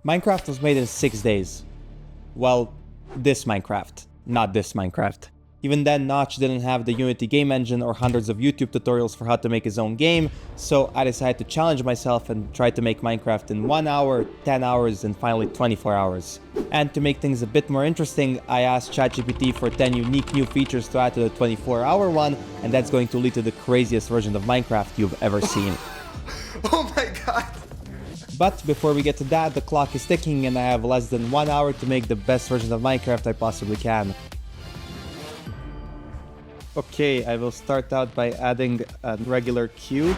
Minecraft was made in 6 days. Well, this Minecraft, not this Minecraft. Even then, Notch didn't have the Unity game engine or hundreds of YouTube tutorials for how to make his own game, so I decided to challenge myself and try to make Minecraft in 1 hour, 10 hours, and finally 24 hours. And to make things a bit more interesting, I asked ChatGPT for 10 unique new features to add to the 24-hour one, and that's going to lead to the craziest version of Minecraft you've ever seen. Oh my god! But before we get to that, the clock is ticking and I have less than 1 hour to make the best version of Minecraft I possibly can. Okay, I will start out by adding a regular cube,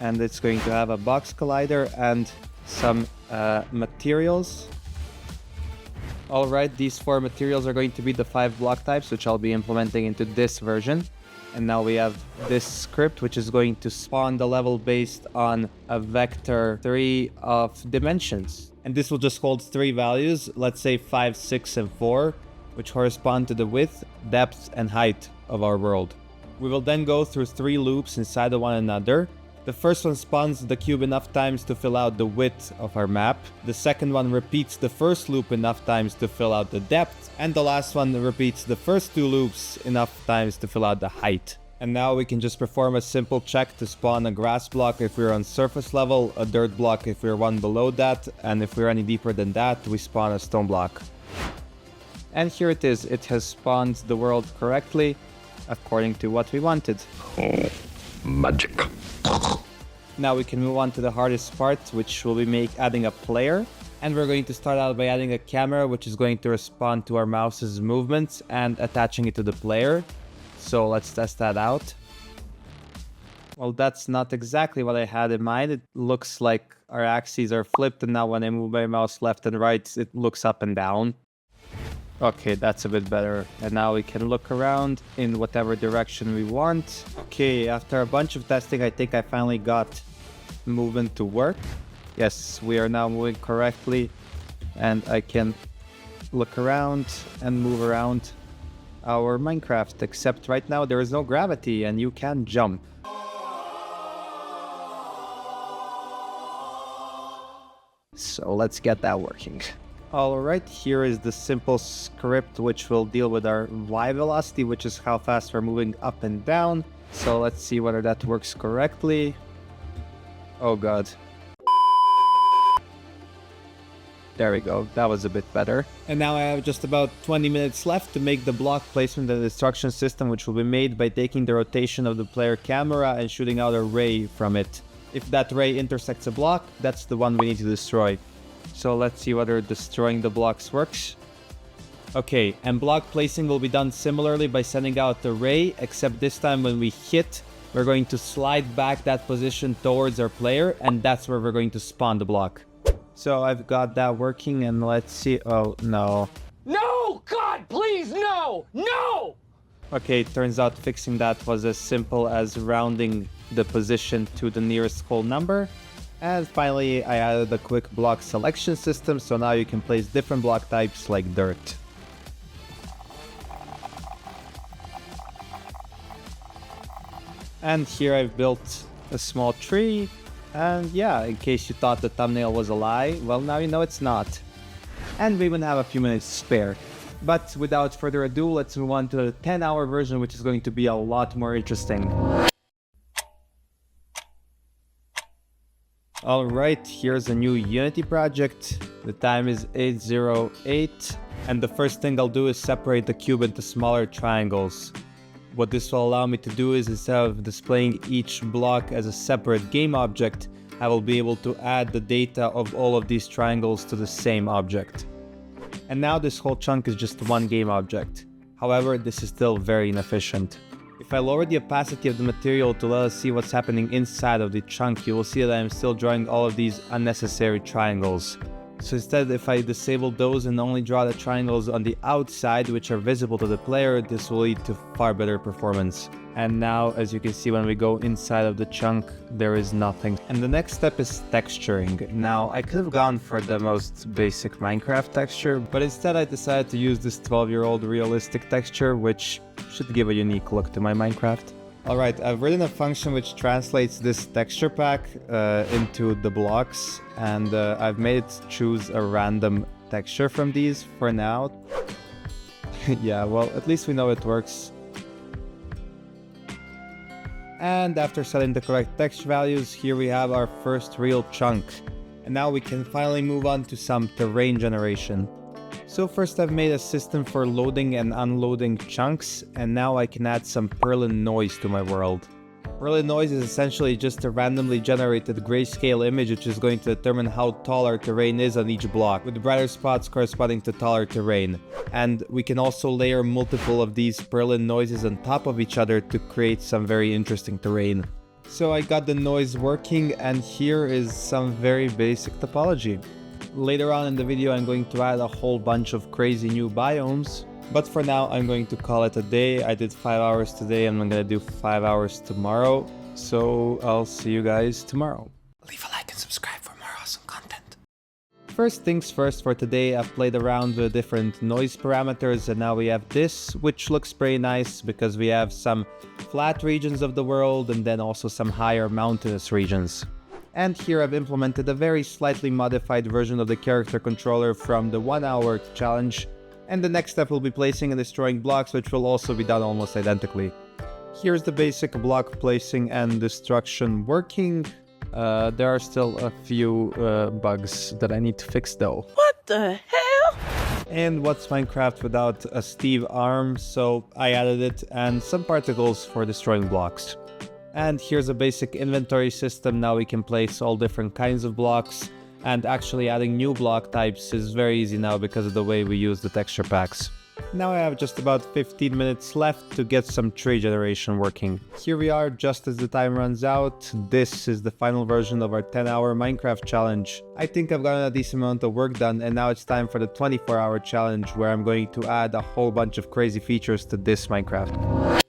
and it's going to have a box collider and some materials. Alright, these 4 materials are going to be the 5 block types, which I'll be implementing into this version. And now we have this script, which is going to spawn the level based on a vector 3 of dimensions. And this will just hold 3 values, let's say 5, 6, and 4, which correspond to the width, depth, and height of our world. We will then go through 3 loops inside of one another. The first one spawns the cube enough times to fill out the width of our map. The second one repeats the first loop enough times to fill out the depth. And the last one repeats the first 2 loops enough times to fill out the height. And now we can just perform a simple check to spawn a grass block if we're on surface level, a dirt block if we're one below that, and if we're any deeper than that, we spawn a stone block. And here it is, it has spawned the world correctly, according to what we wanted. Magic. Now we can move on to the hardest part, which will be adding a player. And we're going to start out by adding a camera, which is going to respond to our mouse's movements and attaching it to the player. So let's test that out. Well, that's not exactly what I had in mind. It looks like our axes are flipped, and now when I move my mouse left and right, it looks up and down. Okay, that's a bit better. And now we can look around in whatever direction we want. Okay, after a bunch of testing, I think I finally got movement to work. Yes, we are now moving correctly, and I can look around and move around our Minecraft, except right now there is no gravity and you can't jump. So let's get that working. Alright, here is the simple script which will deal with our Y velocity, which is how fast we're moving up and down. So let's see whether that works correctly. Oh god. There we go, that was a bit better. And now I have just about 20 minutes left to make the block placement and destruction system, which will be made by taking the rotation of the player camera and shooting out a ray from it. If that ray intersects a block, that's the one we need to destroy. So let's see whether destroying the blocks works. Okay, and block placing will be done similarly by sending out the ray, except this time when we hit, we're going to slide back that position towards our player, and that's where we're going to spawn the block. So I've got that working, and let's see. Oh no. No! God, please, no! No! Okay, turns out fixing that was as simple as rounding the position to the nearest whole number. And finally, I added a quick block selection system, so now you can place different block types like dirt. And here I've built a small tree. And yeah, in case you thought the thumbnail was a lie, well, now you know it's not. And we even have a few minutes to spare. But without further ado, let's move on to the 10-hour version, which is going to be a lot more interesting. Alright, here's a new Unity project. The time is 8:08, and the first thing I'll do is separate the cube into smaller triangles. What this will allow me to do is, instead of displaying each block as a separate game object, I will be able to add the data of all of these triangles to the same object. And now this whole chunk is just one game object. However, this is still very inefficient. If I lower the opacity of the material to let us see what's happening inside of the chunk, you will see that I'm still drawing all of these unnecessary triangles. So instead, if I disable those and only draw the triangles on the outside, which are visible to the player, this will lead to far better performance. And now, as you can see, when we go inside of the chunk, there is nothing. And the next step is texturing. Now, I could have gone for the most basic Minecraft texture, but instead I decided to use this 12-year-old realistic texture, which should give a unique look to my Minecraft. Alright, I've written a function which translates this texture pack into the blocks, and I've made it choose a random texture from these for now. Yeah, well, at least we know it works. And after setting the correct text values, here we have our first real chunk. And now we can finally move on to some terrain generation. So first I've made a system for loading and unloading chunks, and now I can add some Perlin noise to my world. Perlin noise is essentially just a randomly generated grayscale image which is going to determine how tall our terrain is on each block, with brighter spots corresponding to taller terrain. And we can also layer multiple of these Perlin noises on top of each other to create some very interesting terrain. So I got the noise working, and here is some very basic topology. Later on in the video I'm going to add a whole bunch of crazy new biomes, but for now I'm going to call it a day. I did 5 hours today and I'm gonna do 5 hours tomorrow, so I'll see you guys tomorrow. Leave a like and subscribe for more awesome content. First things first, for today I've played around with different noise parameters, and now we have this, which looks pretty nice because we have some flat regions of the world and then also some higher mountainous regions. And here I've implemented a very slightly modified version of the character controller from the 1 hour challenge, and the next step will be placing and destroying blocks, which will also be done almost identically. Here's the basic block placing and destruction working. There are still a few bugs that I need to fix though. What the hell? And what's Minecraft without a Steve arm? So I added it, and some particles for destroying blocks. And here's a basic inventory system. Now we can place all different kinds of blocks, and actually adding new block types is very easy now because of the way we use the texture packs. Now I have just about 15 minutes left to get some tree generation working. Here we are just as the time runs out. This is the final version of our 10-hour Minecraft challenge. I think I've gotten a decent amount of work done, and now it's time for the 24-hour challenge, where I'm going to add a whole bunch of crazy features to this Minecraft.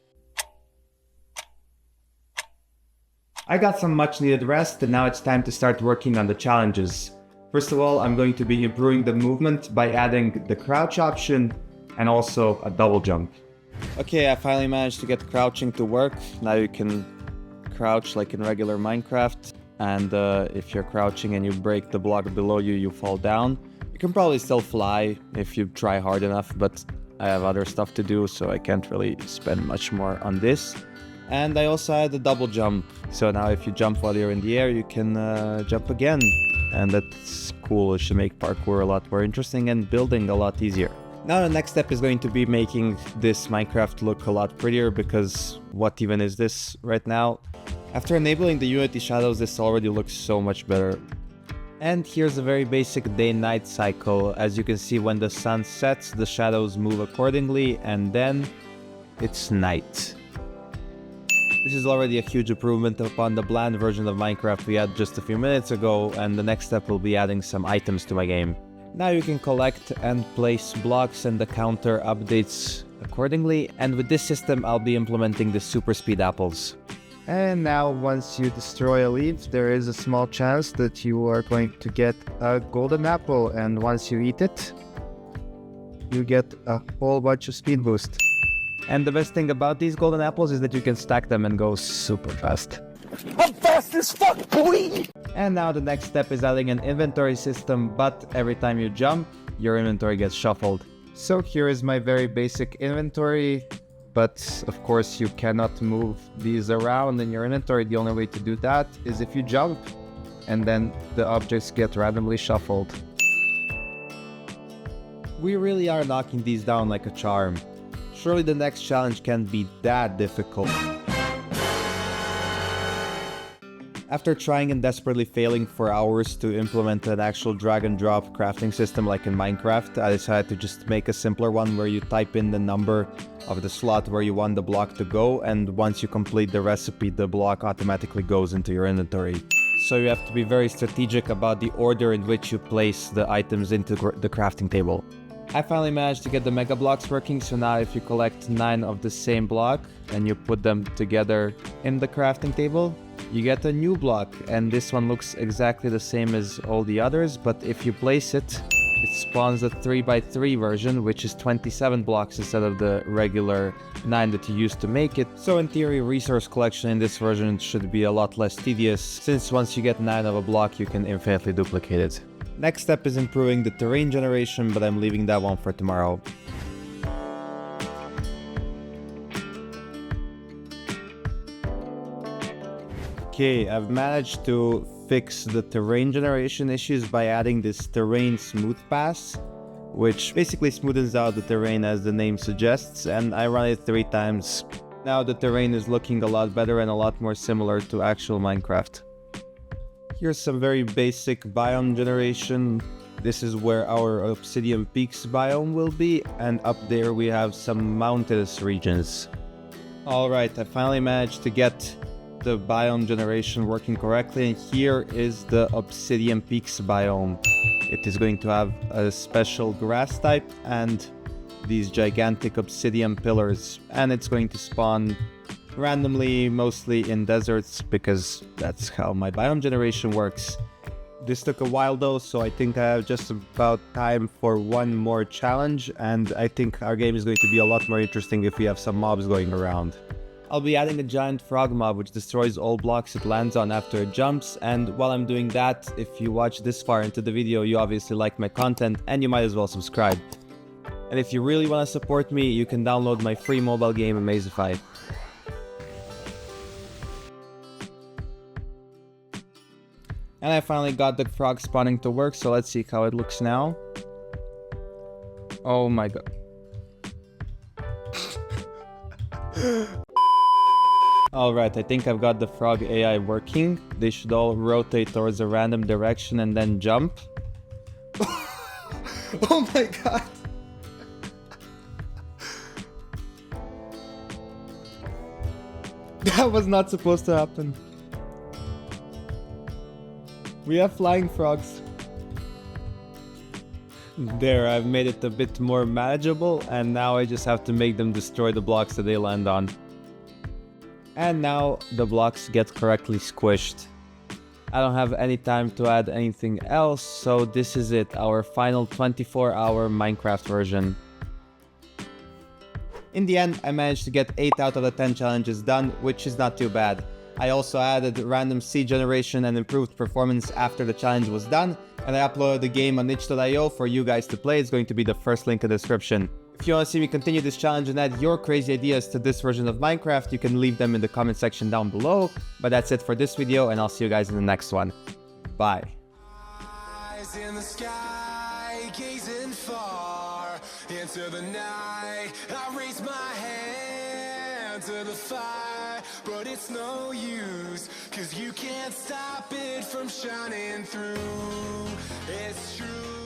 I got some much needed rest, and now it's time to start working on the challenges. First of all, I'm going to be improving the movement by adding the crouch option and also a double jump. Okay, I finally managed to get crouching to work. Now you can crouch like in regular Minecraft, and if you're crouching and you break the block below you, you fall down. You can probably still fly if you try hard enough, but I have other stuff to do, so I can't really spend much more on this. And I also had a double jump, so now if you jump while you're in the air, you can jump again. And that's cool. It should make parkour a lot more interesting and building a lot easier. Now the next step is going to be making this Minecraft look a lot prettier, because what even is this right now? After enabling the Unity shadows, this already looks so much better. And here's a very basic day-night cycle. As you can see, when the sun sets, the shadows move accordingly, and then it's night. This is already a huge improvement upon the bland version of Minecraft we had just a few minutes ago, and the next step will be adding some items to my game. Now you can collect and place blocks, and the counter updates accordingly, and with this system I'll be implementing the super speed apples. And now once you destroy a leaf, there is a small chance that you are going to get a golden apple, and once you eat it, you get a whole bunch of speed boost. And the best thing about these golden apples is that you can stack them and go super fast. I'm fast as fuck, boy! And now the next step is adding an inventory system, but every time you jump, your inventory gets shuffled. So here is my very basic inventory, but of course you cannot move these around in your inventory. The only way to do that is if you jump, and then the objects get randomly shuffled. We really are knocking these down like a charm. Surely the next challenge can't be that difficult. After trying and desperately failing for hours to implement an actual drag and drop crafting system like in Minecraft, I decided to just make a simpler one where you type in the number of the slot where you want the block to go, and once you complete the recipe, the block automatically goes into your inventory. So you have to be very strategic about the order in which you place the items into the crafting table. I finally managed to get the mega blocks working, so now if you collect 9 of the same block and you put them together in the crafting table, you get a new block, and this one looks exactly the same as all the others, but if you place it it spawns the 3x3 version, which is 27 blocks instead of the regular 9 that you used to make it. So in theory, resource collection in this version should be a lot less tedious, since once you get 9 of a block, you can infinitely duplicate it. Next step is improving the terrain generation, but I'm leaving that one for tomorrow. Okay, I've managed to fix the terrain generation issues by adding this terrain smooth pass, which basically smoothens out the terrain as the name suggests, and I run it 3 times. Now the terrain is looking a lot better and a lot more similar to actual Minecraft. Here's some very basic biome generation. This is where our Obsidian Peaks biome will be, and up there we have some mountainous regions. Alright, I finally managed to get the biome generation working correctly, and here is the Obsidian Peaks biome. It is going to have a special grass type and these gigantic obsidian pillars, and it's going to spawn randomly, mostly in deserts, because that's how my biome generation works. This took a while though, so I think I have just about time for one more challenge, and I think our game is going to be a lot more interesting if we have some mobs going around. I'll be adding a giant frog mob which destroys all blocks it lands on after it jumps, and while I'm doing that, if you watch this far into the video, you obviously like my content and you might as well subscribe. And if you really want to support me, you can download my free mobile game Amazify. And I finally got the frog spawning to work, so let's see how it looks now. Oh my god. Alright, I think I've got the frog AI working. They should all rotate towards a random direction and then jump. Oh my god! That was not supposed to happen. We have flying frogs. There, I've made it a bit more manageable, and now I just have to make them destroy the blocks that they land on. And now the blocks get correctly squished. I don't have any time to add anything else, so this is it, our final 24-hour Minecraft version. In the end, I managed to get 8 out of the 10 challenges done, which is not too bad. I also added random seed generation and improved performance after the challenge was done, and I uploaded the game on itch.io for you guys to play. It's going to be the first link in the description. If you want to see me continue this challenge and add your crazy ideas to this version of Minecraft, you can leave them in the comment section down below. But that's it for this video, and I'll see you guys in the next one. Bye. Eyes in the sky, gazing far into the night. I raise my hand to the fire, but it's no use, 'cause you can't stop it from shining through. It's true.